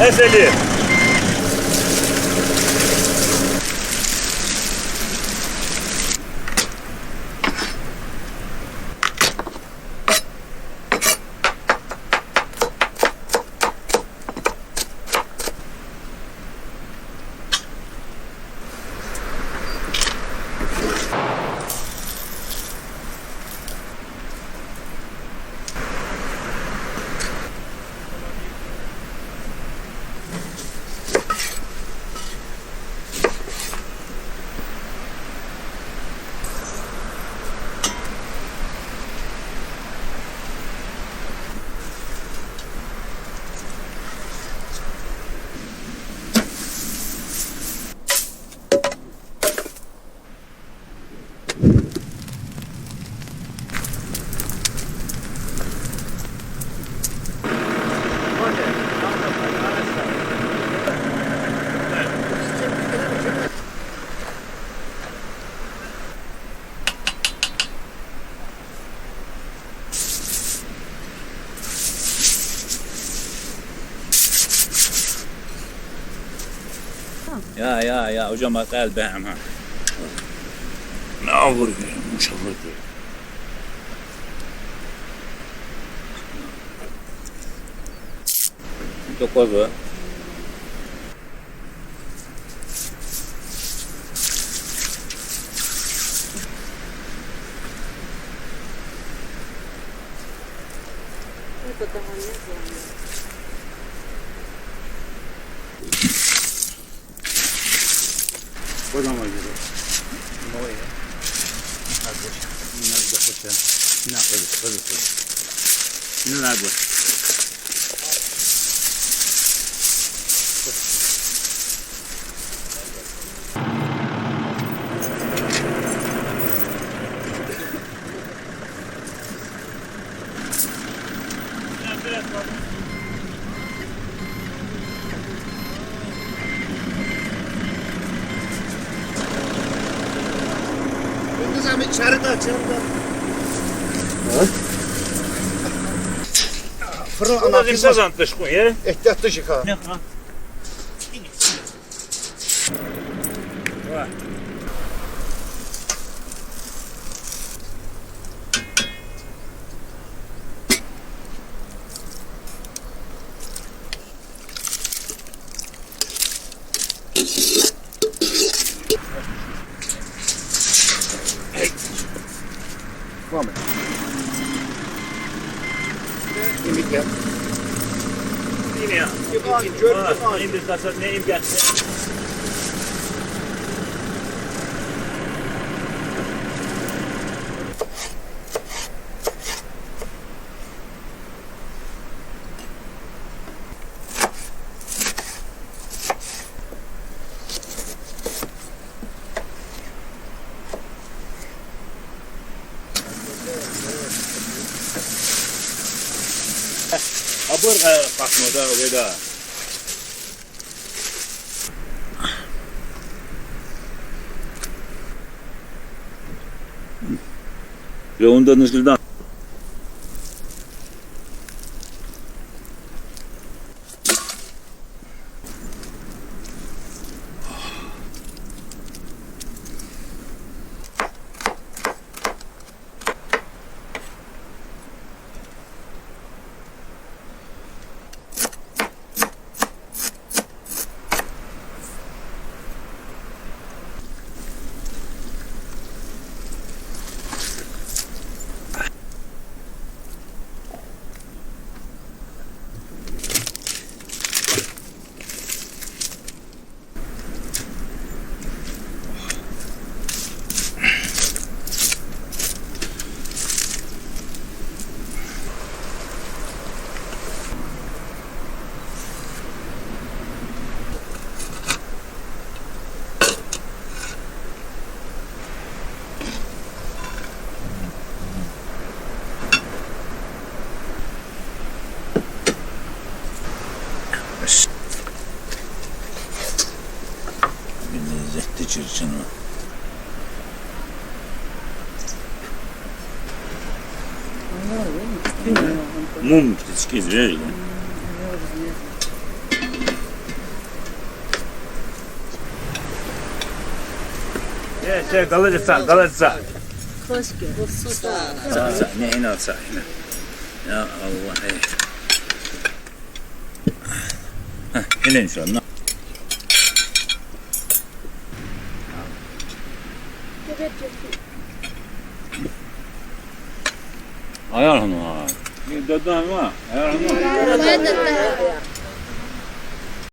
Efeli. Ya hocam bak gel benim ha. Ne olur ya maşallah. Çok fazla. Kocaman gibi. Ne ya? Hadi. Yine de koşa. Ne yapacağız? Hadi. Ne yapacağız? İçeride. Fırın anlatayım sazantış koy ya. Ehtiyatlı şıka. Ne ha? Vay. Vamos. Yemek yap. Yine ya. İndir kasat ne imkan. Abur bakmadı veda. Ve ondan ıskıldan. Çırçını. Mum, скидывай. Şey kalırsa. Hoş geldin. Sağ. Ne inan sağ. Ya Allah. Heh, inin şu an. Ayar hanım ha. Dödüm ha. Ayar hanım. Ben de